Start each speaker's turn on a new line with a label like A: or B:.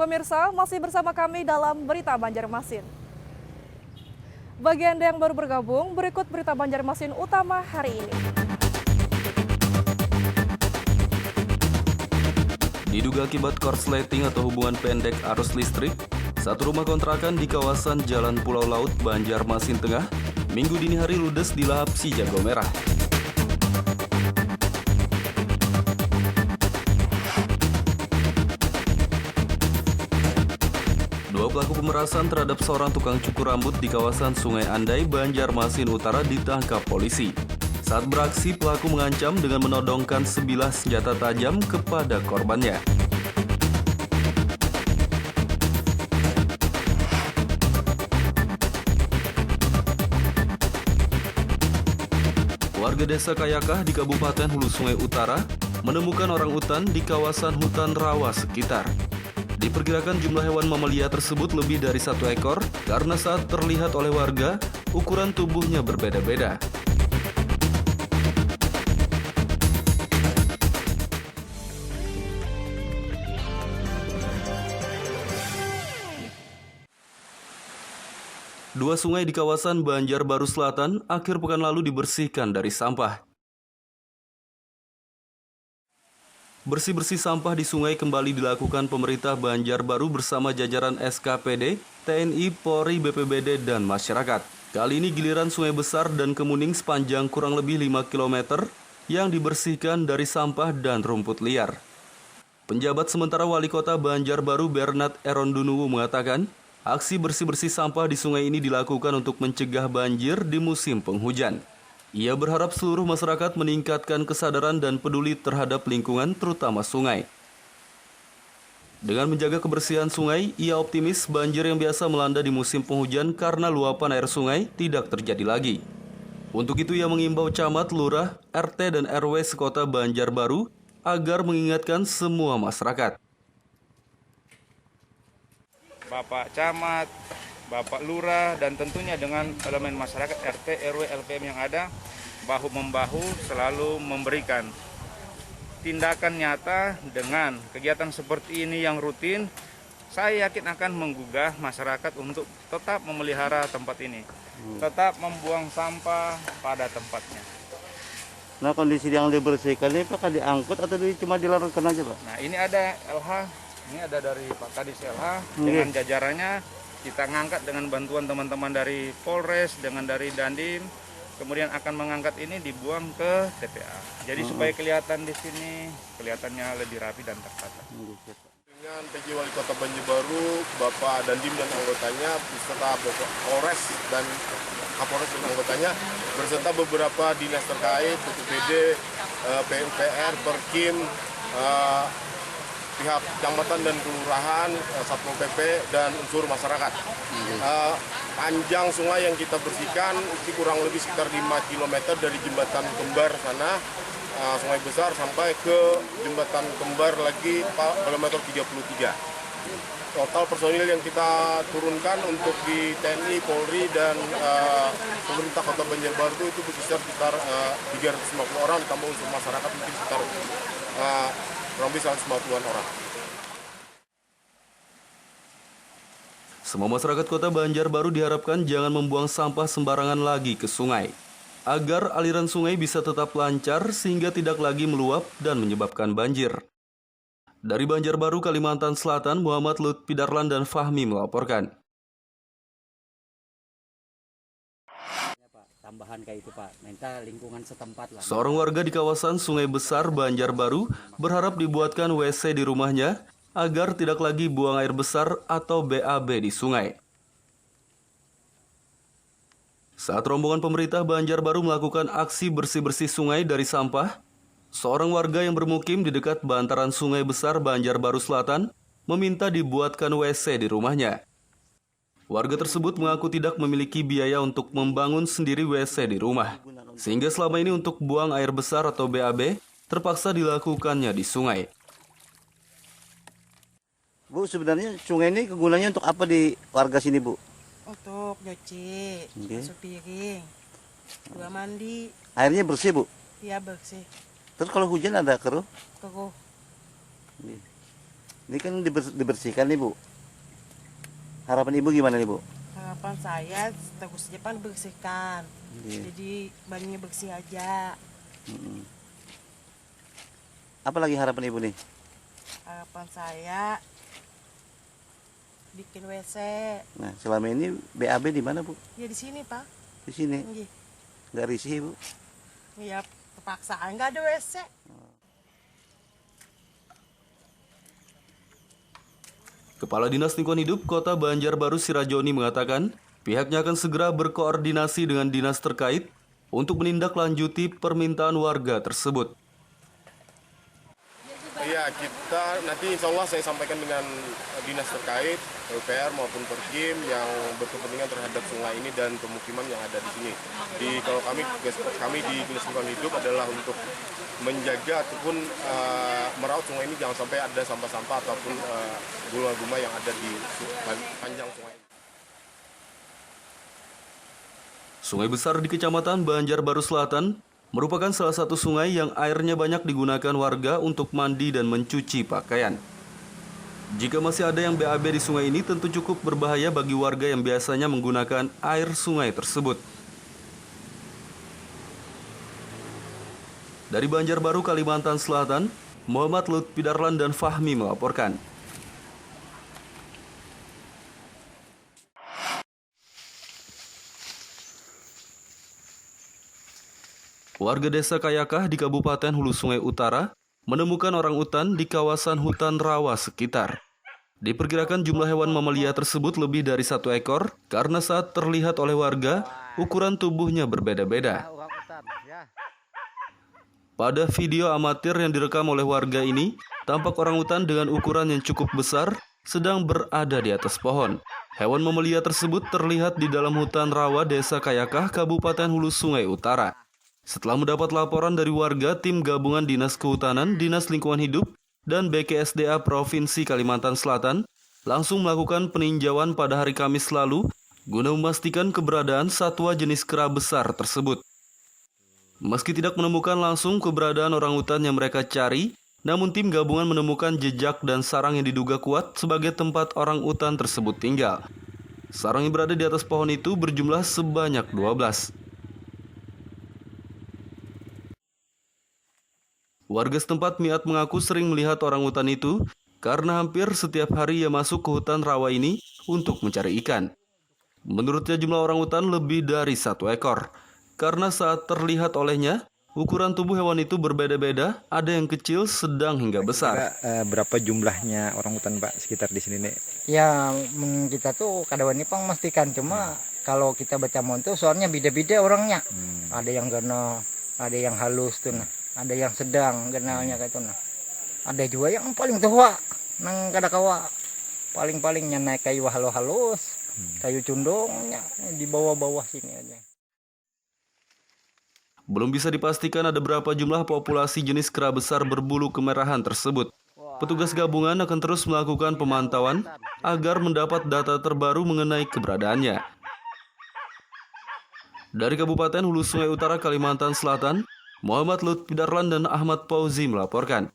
A: Pemirsa, masih bersama kami dalam Berita Banjarmasin. Bagi Anda yang baru bergabung, berikut Berita Banjarmasin utama hari ini.
B: Diduga akibat korsleting atau hubungan pendek arus listrik, satu rumah kontrakan di kawasan Jalan Pulau Laut, Banjarmasin Tengah, Minggu dini hari ludes dilahap si jago merah. Dua pelaku pemerasan terhadap seorang tukang cukur rambut di kawasan Sungai Andai, Banjarmasin Utara ditangkap polisi. Saat beraksi, pelaku mengancam dengan menodongkan sebilah senjata tajam kepada korbannya. Warga desa Kayakah di Kabupaten Hulu Sungai Utara menemukan orang utan di kawasan hutan rawa sekitar. Diperkirakan jumlah hewan mamalia tersebut lebih dari 1 ekor karena saat terlihat oleh warga, ukuran tubuhnya berbeda-beda. Dua sungai di kawasan Banjarbaru Selatan akhir pekan lalu dibersihkan dari sampah. Bersih-bersih sampah di sungai kembali dilakukan pemerintah Banjarbaru bersama jajaran SKPD, TNI, Polri, BPBD, dan masyarakat. Kali ini giliran Sungai Besar dan Kemuning sepanjang kurang lebih 5 km yang dibersihkan dari sampah dan rumput liar. Penjabat sementara Wali Kota Banjarbaru Bernard Erondunuwu mengatakan, aksi bersih-bersih sampah di sungai ini dilakukan untuk mencegah banjir di musim penghujan. Ia berharap seluruh masyarakat meningkatkan kesadaran dan peduli terhadap lingkungan, terutama sungai. Dengan menjaga kebersihan sungai, ia optimis banjir yang biasa melanda di musim penghujan karena luapan air sungai tidak terjadi lagi. Untuk itu ia mengimbau camat, lurah, RT, dan RW sekota Banjarbaru agar mengingatkan semua masyarakat.
C: Bapak Camat, Bapak Lurah, dan tentunya dengan elemen masyarakat RT, RW, LPM yang ada, bahu-membahu selalu memberikan tindakan nyata dengan kegiatan seperti ini yang rutin. Saya yakin akan menggugah masyarakat untuk tetap memelihara tempat ini, tetap membuang sampah pada tempatnya.
D: Nah, kondisi yang dibersihkan ini apakah diangkut atau cuma dilarutkan aja, Pak?
C: Nah, ini ada LH, ini ada dari Pak Kadis LH dengan jajarannya. Kita ngangkat dengan bantuan teman-teman dari Polres, dengan dari Dandim, kemudian akan mengangkat ini dibuang ke TPA. Jadi supaya kelihatan di sini, kelihatannya lebih rapi dan tertata.
E: Dengan PJ Wali Kota Banjarbaru, Bapak Dandim dan anggotanya, beserta Bapak Polres dan Kapolres dan anggotanya, beserta beberapa dinas terkait, BPBD, PUPR, Perkim, pihak kecamatan dan kelurahan, Satpol PP, dan unsur masyarakat. Panjang sungai yang kita bersihkan itu kurang lebih sekitar 5 km dari jembatan Kembar sana, Sungai Besar, sampai ke jembatan Kembar lagi kilometer 33. Total personil yang kita turunkan untuk di TNI, Polri, dan pemerintah Kota Banjarbaru itu berkisar sekitar 350 orang, ditambah unsur masyarakat mungkin sekitar kurang lebih 150-an orang.
B: Semua masyarakat Kota Banjarbaru diharapkan jangan membuang sampah sembarangan lagi ke sungai, agar aliran sungai bisa tetap lancar sehingga tidak lagi meluap dan menyebabkan banjir. Dari Banjarbaru, Kalimantan Selatan, Muhammad Lutfi Darlan dan Fahmi melaporkan.
F: Tambahan kayak itu, Pak, minta lingkungan setempat lah.
B: Seorang warga di kawasan Sungai Besar, Banjarbaru berharap dibuatkan WC di rumahnya agar tidak lagi buang air besar atau BAB di sungai. Saat rombongan pemerintah Banjarbaru melakukan aksi bersih-bersih sungai dari sampah, seorang warga yang bermukim di dekat bantaran Sungai Besar, Banjarbaru Selatan meminta dibuatkan WC di rumahnya. Warga tersebut mengaku tidak memiliki biaya untuk membangun sendiri WC di rumah, sehingga selama ini untuk buang air besar atau BAB terpaksa dilakukannya di sungai.
D: Bu, sebenarnya sungai ini kegunaannya untuk apa di warga sini, Bu?
G: Untuk nyuci, masuk piring, gua mandi.
D: Airnya bersih, Bu?
G: Iya bersih.
D: Terus kalau hujan ada keruh?
G: Keruh.
D: Ini kan dibersihkan nih Bu. Harapan Ibu gimana nih Bu?
G: Harapan saya terus Jepang bersihkan.
D: Iya.
G: Jadi balinya bersih aja.
D: Mm-mm. Apa lagi harapan Ibu nih?
G: Harapan saya bikin WC.
D: Nah, selama ini BAB di mana Bu?
G: Ya di sini Pak.
D: Di sini.
G: Nggih.
D: Nggak risih Bu?
G: Ya terpaksa nggak ada WC.
B: Kepala Dinas Lingkungan Hidup Kota Banjarbaru Sirajoni mengatakan pihaknya akan segera berkoordinasi dengan dinas terkait untuk menindaklanjuti permintaan warga tersebut.
E: Iya, kita nanti insya Allah saya sampaikan dengan dinas terkait, PUPR maupun Perkim yang berkepentingan terhadap sungai ini dan pemukiman yang ada di sini. Kalau tugas kami di Dinas Lingkungan Hidup adalah untuk menjaga ataupun merawat sungai ini jangan sampai ada sampah-sampah ataupun gulma-gulma yang ada di panjang sungai ini.
B: Sungai besar di Kecamatan Banjarbaru Selatan merupakan salah satu sungai yang airnya banyak digunakan warga untuk mandi dan mencuci pakaian. Jika masih ada yang BAB di sungai ini, tentu cukup berbahaya bagi warga yang biasanya menggunakan air sungai tersebut. Dari Banjarbaru, Kalimantan Selatan, Muhammad Lutfi Darlan dan Fahmi melaporkan. Warga desa Kayakah di Kabupaten Hulu Sungai Utara menemukan orang utan di kawasan hutan rawa sekitar. Diperkirakan jumlah hewan mamalia tersebut lebih dari 1 ekor karena saat terlihat oleh warga, ukuran tubuhnya berbeda-beda. Pada video amatir yang direkam oleh warga ini, tampak orang utan dengan ukuran yang cukup besar sedang berada di atas pohon. Hewan mamalia tersebut terlihat di dalam hutan rawa desa Kayakah, Kabupaten Hulu Sungai Utara. Setelah mendapat laporan dari warga, tim gabungan Dinas Kehutanan, Dinas Lingkungan Hidup, dan BKSDA Provinsi Kalimantan Selatan langsung melakukan peninjauan pada hari Kamis lalu guna memastikan keberadaan satwa jenis kera besar tersebut. Meski tidak menemukan langsung keberadaan orangutan yang mereka cari, namun tim gabungan menemukan jejak dan sarang yang diduga kuat sebagai tempat orangutan tersebut tinggal. Sarang yang berada di atas pohon itu berjumlah sebanyak 12. Warga setempat Miat mengaku sering melihat orangutan itu karena hampir setiap hari ia masuk ke hutan rawa ini untuk mencari ikan. Menurutnya jumlah orangutan lebih dari 1 ekor. Karena saat terlihat olehnya, ukuran tubuh hewan itu berbeda-beda, ada yang kecil, sedang hingga besar.
H: Berapa jumlahnya orangutan Pak sekitar di sini nih?
I: Ya kita tuh kadang ini pang memastikan, cuma kalau kita baca monto soalnya beda-beda orangnya. Ada yang gana, ada yang halus tuh nah. Ada yang sedang kenalnya kayak itu nah. Ada juga yang paling tua nang kada kawa. Paling-palingnya naik kayu halus, kayu cundongnya di bawah-bawah sini aja.
B: Belum bisa dipastikan ada berapa jumlah populasi jenis kera besar berbulu kemerahan tersebut. Petugas gabungan akan terus melakukan pemantauan agar mendapat data terbaru mengenai keberadaannya. Dari Kabupaten Hulu Sungai Utara, Kalimantan Selatan, Muhammad Lutfi Darlan dan Ahmad Fauzi melaporkan.